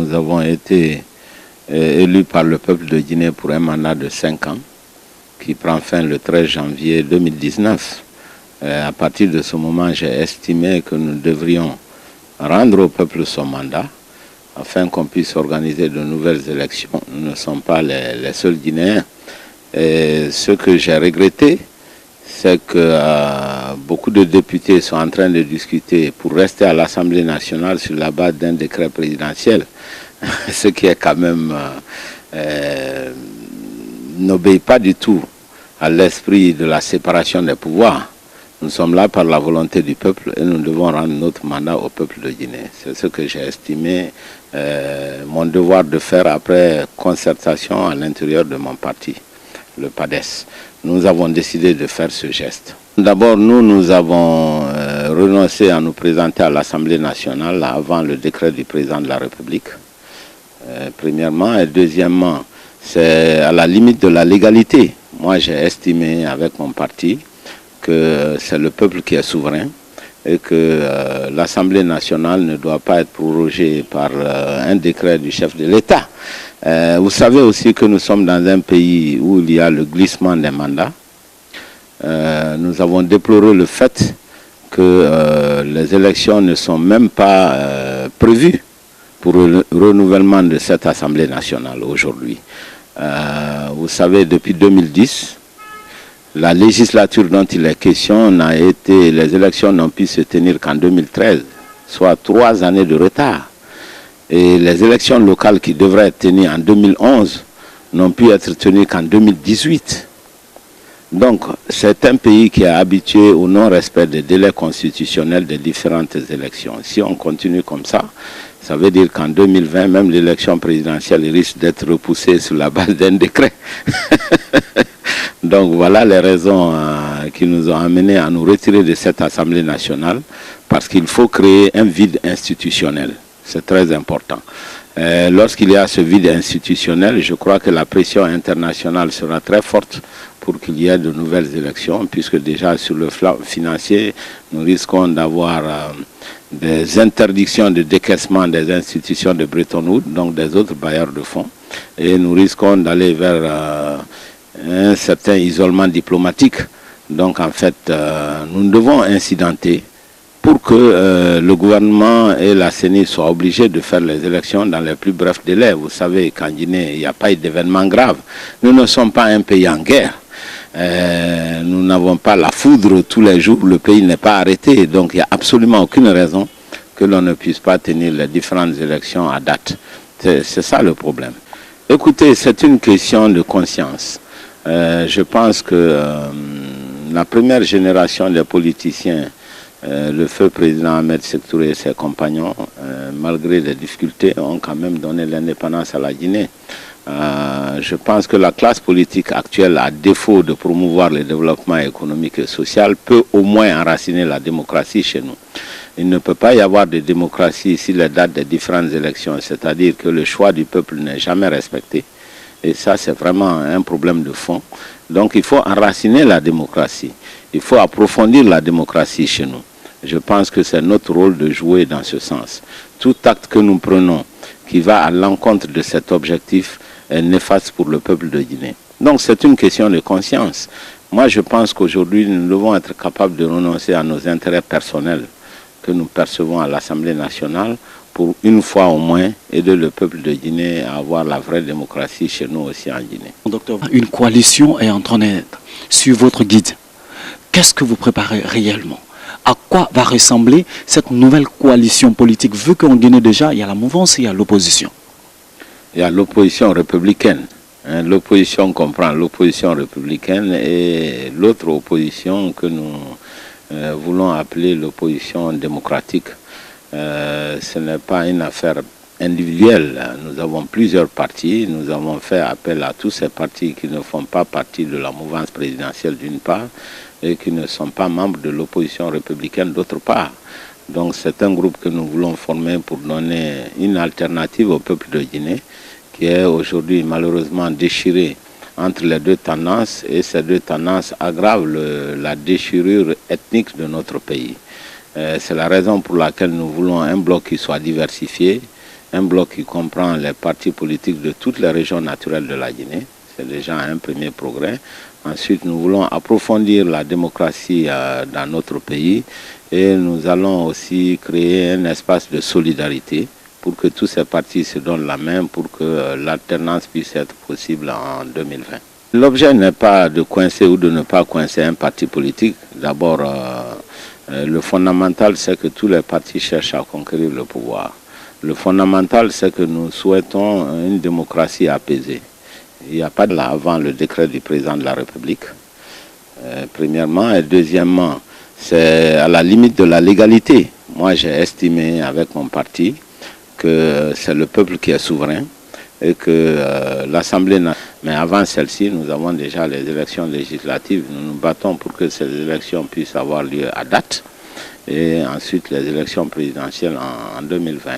nous avons été élus par le peuple de Guinée pour un mandat de 5 ans qui prend fin le 13 janvier 2019. À partir de ce moment, j'ai estimé que nous devrions rendre au peuple son mandat afin qu'on puisse organiser de nouvelles élections. Nous ne sommes pas les seuls Guinéens. Et ce que j'ai regretté, c'est que beaucoup de députés sont en train de discuter pour rester à l'Assemblée nationale sur la base d'un décret présidentiel, ce qui est quand même n'obéit pas du tout à l'esprit de la séparation des pouvoirs. Nous sommes là par la volonté du peuple et nous devons rendre notre mandat au peuple de Guinée. C'est ce que j'ai estimé mon devoir de faire après concertation à l'intérieur de mon parti, le PADES. Nous avons décidé de faire ce geste. D'abord, nous avons renoncé à nous présenter à l'Assemblée nationale avant le décret du président de la République, premièrement. Et deuxièmement, c'est à la limite de la légalité. Moi, j'ai estimé avec mon parti que c'est le peuple qui est souverain et que l'Assemblée nationale ne doit pas être prorogée par un décret du chef de l'État. Vous savez aussi que nous sommes dans un pays où il y a le glissement des mandats. Nous avons déploré le fait que les élections ne sont même pas prévues pour le renouvellement de cette Assemblée nationale aujourd'hui. Vous savez, depuis 2010, la législature dont il est question les élections n'ont pu se tenir qu'en 2013, soit 3 années de retard. Et les élections locales qui devraient être tenues en 2011 n'ont pu être tenues qu'en 2018. Donc, c'est un pays qui est habitué au non-respect des délais constitutionnels des différentes élections. Si on continue comme ça veut dire qu'en 2020, même l'élection présidentielle risque d'être repoussée sur la base d'un décret. Donc voilà les raisons qui nous ont amenés à nous retirer de cette Assemblée nationale, parce qu'il faut créer un vide institutionnel. C'est très important. Lorsqu'il y a ce vide institutionnel, je crois que la pression internationale sera très forte pour qu'il y ait de nouvelles élections, puisque déjà sur le plan financier, nous risquons d'avoir des interdictions de décaissement des institutions de Bretton Woods, donc des autres bailleurs de fonds, et nous risquons d'aller vers un certain isolement diplomatique. Donc en fait, nous devons incidenter pour que le gouvernement et la CENI soient obligés de faire les élections dans les plus brefs délais. Vous savez qu'en Guinée, il n'y a pas eu d'événements graves. Nous ne sommes pas un pays en guerre. Nous n'avons pas la foudre tous les jours, le pays n'est pas arrêté. Donc il n'y a absolument aucune raison que l'on ne puisse pas tenir les différentes élections à date. C'est ça le problème. Écoutez, c'est une question de conscience. Je pense que la première génération des politiciens, le feu président Ahmed Sékou Touré et ses compagnons, malgré les difficultés, ont quand même donné l'indépendance à la Guinée. Je pense que la classe politique actuelle, à défaut de promouvoir le développement économique et social, peut au moins enraciner la démocratie chez nous. Il ne peut pas y avoir de démocratie si les dates des différentes élections, c'est-à-dire que le choix du peuple n'est jamais respecté. Et ça, c'est vraiment un problème de fond. Donc, il faut enraciner la démocratie. Il faut approfondir la démocratie chez nous. Je pense que c'est notre rôle de jouer dans ce sens. Tout acte que nous prenons qui va à l'encontre de cet objectif est néfaste pour le peuple de Guinée. Donc, c'est une question de conscience. Moi, je pense qu'aujourd'hui, nous devons être capables de renoncer à nos intérêts personnels que nous percevons à l'Assemblée nationale pour une fois au moins aider le peuple de Guinée à avoir la vraie démocratie chez nous aussi en Guinée. Docteur, une coalition est en train d'être sur votre guide. Qu'est-ce que vous préparez réellement? À quoi va ressembler cette nouvelle coalition politique, vu qu'en Guinée déjà, il y a la mouvance et il y a l'opposition? Il y a l'opposition républicaine. L'opposition comprend l'opposition républicaine et l'autre opposition que nous voulons appeler l'opposition démocratique. Ce n'est pas une affaire individuelle. Nous avons plusieurs partis. Nous avons fait appel à tous ces partis qui ne font pas partie de la mouvance présidentielle d'une part et qui ne sont pas membres de l'opposition républicaine d'autre part. Donc c'est un groupe que nous voulons former pour donner une alternative au peuple de Guinée qui est aujourd'hui malheureusement déchiré entre les deux tendances, et ces deux tendances aggravent la déchirure ethnique de notre pays. C'est la raison pour laquelle nous voulons un bloc qui soit diversifié un bloc qui comprend les partis politiques de toutes les régions naturelles de la Guinée. C'est déjà un premier progrès. Ensuite, nous voulons approfondir la démocratie dans notre pays et nous allons aussi créer un espace de solidarité pour que tous ces partis se donnent la main pour que l'alternance puisse être possible en 2020. L'objet n'est pas de coincer ou de ne pas coincer un parti politique. D'abord, le fondamental, c'est que tous les partis cherchent à conquérir le pouvoir. Le fondamental, c'est que nous souhaitons une démocratie apaisée. Il n'y a pas de là avant le décret du président de la République, premièrement. Et deuxièmement, c'est à la limite de la légalité. Moi, j'ai estimé avec mon parti que c'est le peuple qui est souverain et que l'Assemblée nationale... Mais avant celle-ci, nous avons déjà les élections législatives. Nous nous battons pour que ces élections puissent avoir lieu à date. Et ensuite, les élections présidentielles en 2020.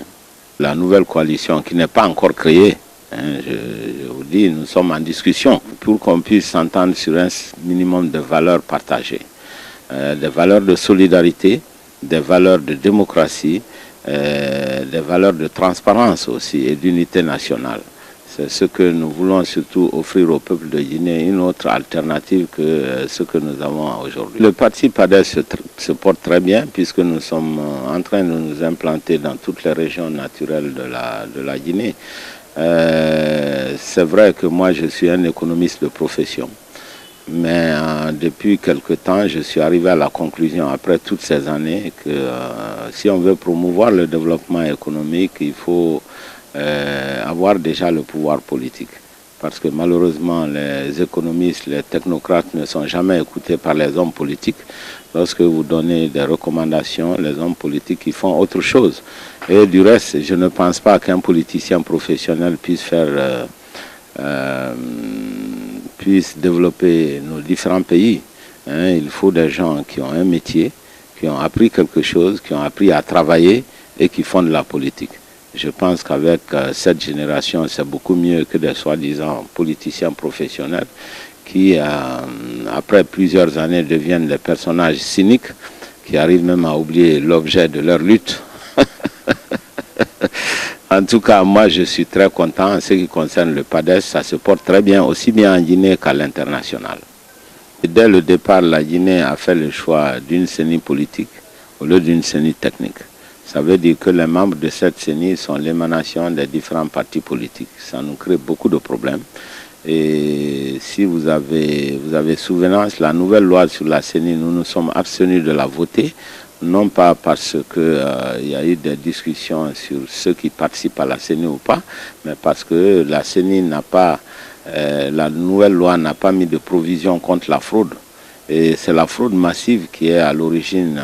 La nouvelle coalition qui n'est pas encore créée, je vous dis, nous sommes en discussion pour qu'on puisse s'entendre sur un minimum de valeurs partagées. Des valeurs de solidarité, des valeurs de démocratie, des valeurs de transparence aussi et d'unité nationale. C'est ce que nous voulons surtout offrir au peuple de Guinée, une autre alternative que ce que nous avons aujourd'hui. Le parti PADES se porte très bien puisque nous sommes en train de nous implanter dans toutes les régions naturelles de la Guinée. C'est vrai que moi je suis un économiste de profession, mais depuis quelque temps je suis arrivé à la conclusion après toutes ces années que si on veut promouvoir le développement économique, il faut avoir déjà le pouvoir politique. Parce que malheureusement les économistes, les technocrates ne sont jamais écoutés par les hommes politiques. Lorsque vous donnez des recommandations, les hommes politiques ils font autre chose. Et du reste, je ne pense pas qu'un politicien professionnel puisse puisse développer nos différents pays. Il faut des gens qui ont un métier, qui ont appris quelque chose, qui ont appris à travailler et qui font de la politique. Je pense qu'avec cette génération, c'est beaucoup mieux que des soi-disant politiciens professionnels qui, après plusieurs années, deviennent des personnages cyniques qui arrivent même à oublier l'objet de leur lutte. En tout cas, moi, je suis très content. En ce qui concerne le PADES, ça se porte très bien, aussi bien en Guinée qu'à l'international. Dès le départ, la Guinée a fait le choix d'une CENI politique au lieu d'une CENI technique. Ça veut dire que les membres de cette CENI sont l'émanation des différents partis politiques. Ça nous crée beaucoup de problèmes. Et si vous avez souvenance, la nouvelle loi sur la CENI, nous nous sommes abstenus de la voter, non pas parce qu'il y a eu des discussions sur ceux qui participent à la CENI ou pas, mais parce que la CENI n'a pas, la nouvelle loi n'a pas mis de provision contre la fraude. Et c'est la fraude massive qui est à l'origine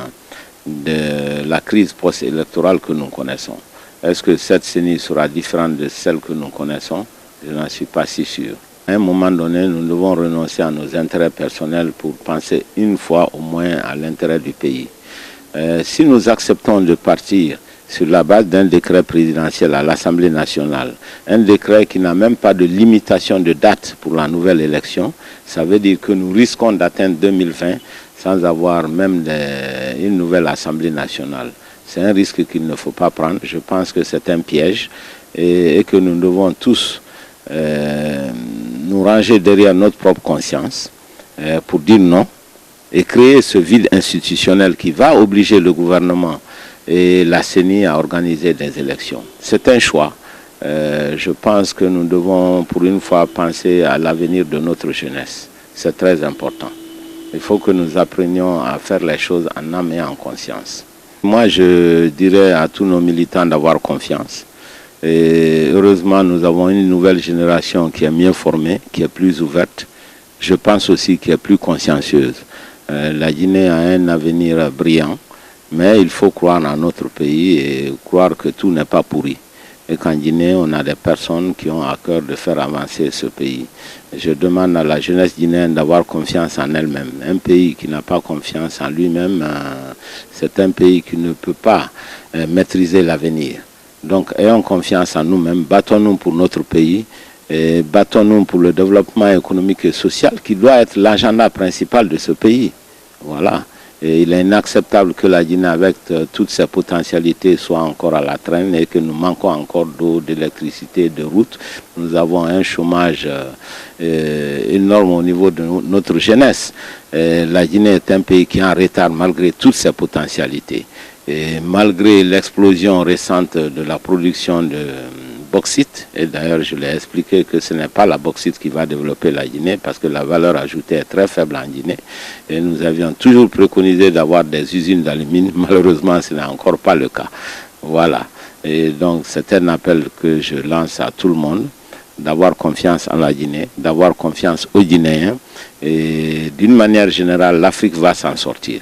de la crise post-électorale que nous connaissons. Est-ce que cette CENI sera différente de celle que nous connaissons? Je n'en suis pas si sûr. À un moment donné, nous devons renoncer à nos intérêts personnels pour penser une fois au moins à l'intérêt du pays. Si nous acceptons de partir sur la base d'un décret présidentiel à l'Assemblée nationale, un décret qui n'a même pas de limitation de date pour la nouvelle élection, ça veut dire que nous risquons d'atteindre 2020 sans avoir même une nouvelle Assemblée nationale. C'est un risque qu'il ne faut pas prendre. Je pense que c'est un piège et que nous devons tous nous ranger derrière notre propre conscience pour dire non et créer ce vide institutionnel qui va obliger le gouvernement et la CENI à organiser des élections. C'est un choix. Je pense que nous devons pour une fois penser à l'avenir de notre jeunesse. C'est très important. Il faut que nous apprenions à faire les choses en âme et en conscience. Moi, je dirais à tous nos militants d'avoir confiance. Et heureusement, nous avons une nouvelle génération qui est mieux formée, qui est plus ouverte. Je pense aussi qui est plus consciencieuse. La Guinée a un avenir brillant, mais il faut croire en notre pays et croire que tout n'est pas pourri. Et qu'en Guinée, on a des personnes qui ont à cœur de faire avancer ce pays. Je demande à la jeunesse guinéenne d'avoir confiance en elle-même. Un pays qui n'a pas confiance en lui-même, c'est un pays qui ne peut pas maîtriser l'avenir. Donc, ayons confiance en nous-mêmes, battons-nous pour notre pays, et battons-nous pour le développement économique et social qui doit être l'agenda principal de ce pays. Voilà. Et il est inacceptable que la Guinée, avec toutes ses potentialités, soit encore à la traîne et que nous manquons encore d'eau, d'électricité, de routes. Nous avons un chômage énorme au niveau de notre jeunesse. La Guinée est un pays qui est en retard malgré toutes ses potentialités. Et malgré l'explosion récente de la production de bauxite, et d'ailleurs je l'ai expliqué que ce n'est pas la bauxite qui va développer la Guinée parce que la valeur ajoutée est très faible en Guinée, et nous avions toujours préconisé d'avoir des usines d'alumine. Malheureusement ce n'est encore pas le cas. Voilà, et donc c'est un appel que je lance à tout le monde, d'avoir confiance en la Guinée, d'avoir confiance aux Guinéens, et d'une manière générale l'Afrique va s'en sortir.